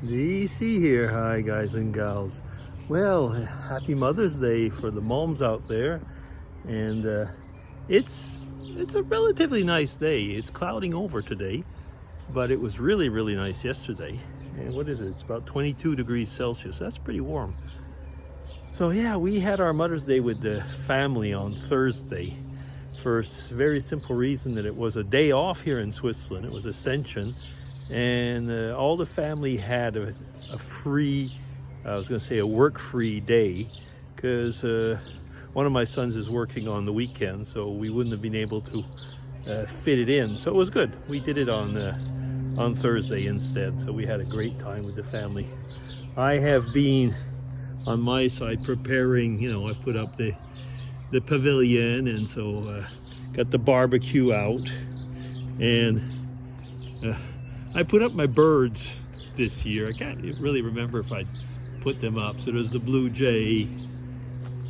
DC here. Hi guys and gals. Well, happy Mother's Day for the moms out there. And it's a relatively nice day. It's clouding over today, but it was really nice yesterday. And what is it? It's about 22 degrees Celsius. That's pretty warm. So yeah, we had our Mother's Day with the family on Thursday for a very simple reason that it was a day off here in Switzerland. It was Ascension. And all the family had a free, I was going to say a work-free day, because one of my sons is working on the weekend, so we wouldn't have been able to fit it in. So it was good. We did it on Thursday instead, so we had a great time with the family. I have been on my side preparing, I've put up the pavilion, and so got the barbecue out, and I put up my birds this year. I can't really remember if I put them up. So there's the blue jay,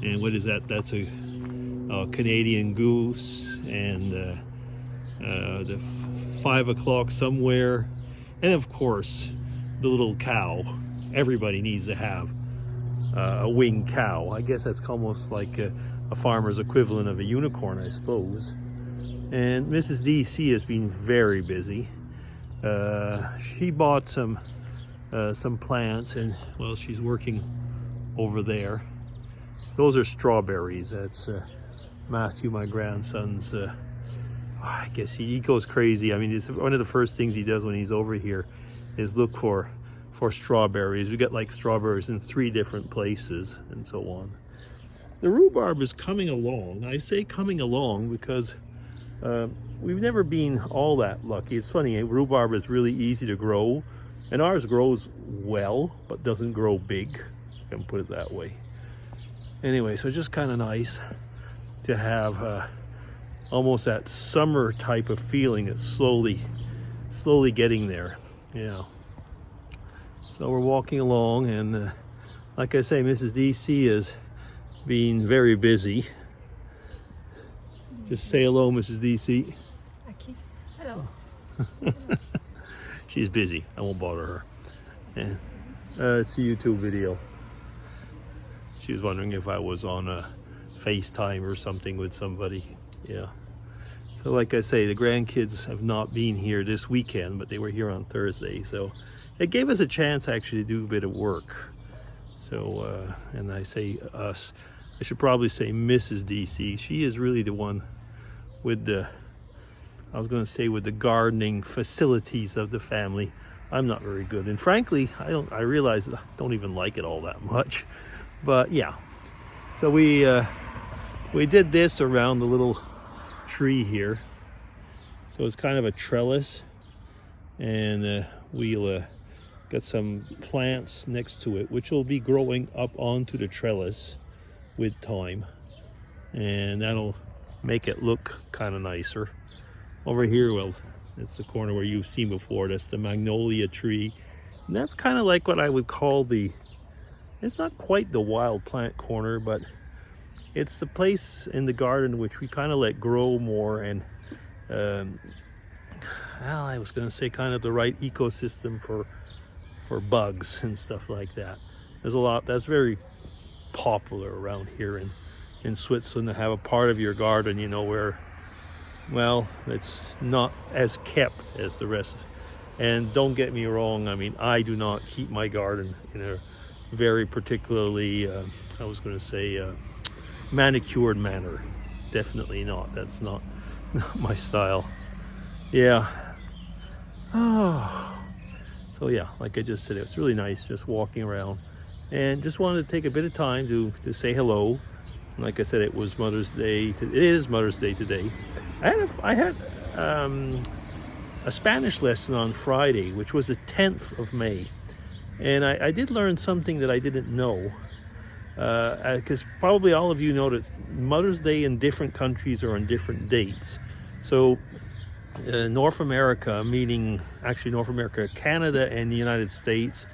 and what is that? That's a Canadian goose, and the 5 o'clock somewhere, and of course the little cow. Everybody needs to have a winged cow. I guess that's almost like a farmer's equivalent of a unicorn, I suppose. And Mrs. DC has been very busy. She bought some plants, and well, she's working over there. Those are strawberries. That's Matthew, my grandson's. I guess he goes crazy. I mean, it's one of the first things he does when he's over here is look for strawberries. We get like strawberries in 3 different places and so on. The rhubarb is coming along. I say coming along because we've never been all that lucky. It's funny, rhubarb is really easy to grow, and ours grows well, but doesn't grow big. I can put it that way. Anyway, so just kind of nice to have almost that summer type of feeling. It's slowly getting there. Yeah. So we're walking along, and like I say, Mrs. DC is being very busy. Just say hello, Mrs. DC. Okay. Hello. She's busy. I won't bother her. And it's a YouTube video. She was wondering if I was on a FaceTime or something with somebody. Yeah. So like I say, the grandkids have not been here this weekend, but they were here on Thursday. So it gave us a chance actually to do a bit of work. So, and I say us, I should probably say Mrs. DC. She is really the one with the, I was going to say with the gardening facilities of the family. I'm not very good, and frankly, I realize I don't even like it all that much. But yeah, so we did this around the little tree here. So it's kind of a trellis, and we'll got some plants next to it, which will be growing up onto the trellis with time, and that'll make it look kind of nicer. Over here, well, it's the corner where you've seen before. That's the magnolia tree, and that's kind of like what I would call it's not quite the wild plant corner, but it's the place in the garden which we kind of let grow more, and well, I was going to say kind of the right ecosystem for bugs and stuff like that. There's a lot that's very popular around here in Switzerland, to have a part of your garden, where, well, it's not as kept as the rest. And don't get me wrong, I mean, I do not keep my garden in a very particularly, I was going to say, manicured manner. Definitely not. That's not my style. Yeah. Oh. So yeah, like I just said, it's really nice just walking around, and just wanted to take a bit of time to say hello. And like I said, it was Mother's Day. It is Mother's Day today. I had a Spanish lesson on Friday, which was the 10th of May. And I did learn something that I didn't know. Because probably all of you know that Mother's Day in different countries are on different dates. So North America, meaning actually North America, Canada and the United States,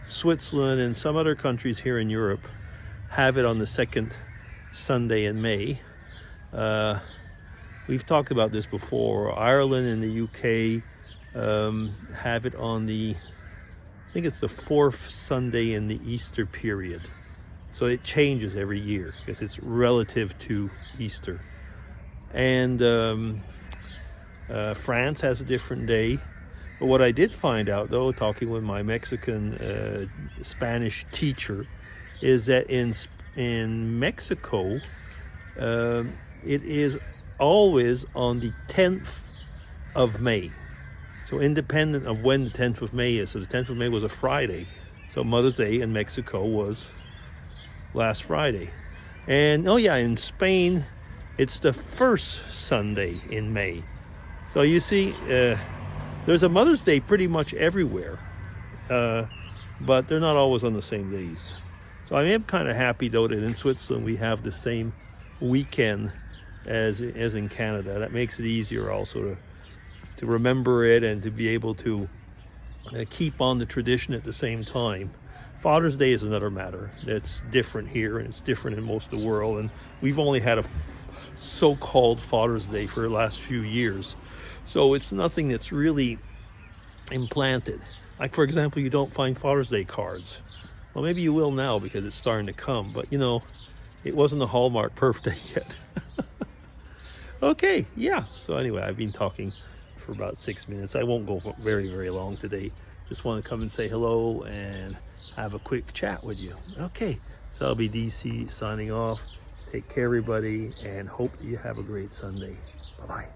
Switzerland, and some other countries here in Europe have it on the second Sunday in May. We've talked about this before. Ireland and the UK have it on the think it's the fourth Sunday in the Easter period. So it changes every year because it's relative to Easter. And France has a different day. But what I did find out, though, talking with my Mexican Spanish teacher, is that in Mexico, it is always on the 10th of May. So independent of when the 10th of May is. So the 10th of May was a Friday. So Mother's Day in Mexico was last Friday. And oh yeah, in Spain, it's the first Sunday in May. So you see, there's a Mother's Day pretty much everywhere, but they're not always on the same days. So I am kind of happy though that in Switzerland we have the same weekend as in Canada. That makes it easier also to remember it and to be able to keep on the tradition at the same time. Father's Day is another matter. It's different here and it's different in most of the world, and we've only had a so-called Father's Day for the last few years. So it's nothing that's really implanted. Like, for example, you don't find Father's Day cards. Well, maybe you will now because it's starting to come, but you know, it wasn't a Hallmark birthday yet. Okay, yeah. So anyway, I've been talking for about 6 minutes. I won't go very, very long today. Just want to come and say hello and have a quick chat with you. Okay, so I'll be DC signing off. Take care, everybody, and hope that you have a great Sunday. Bye-bye.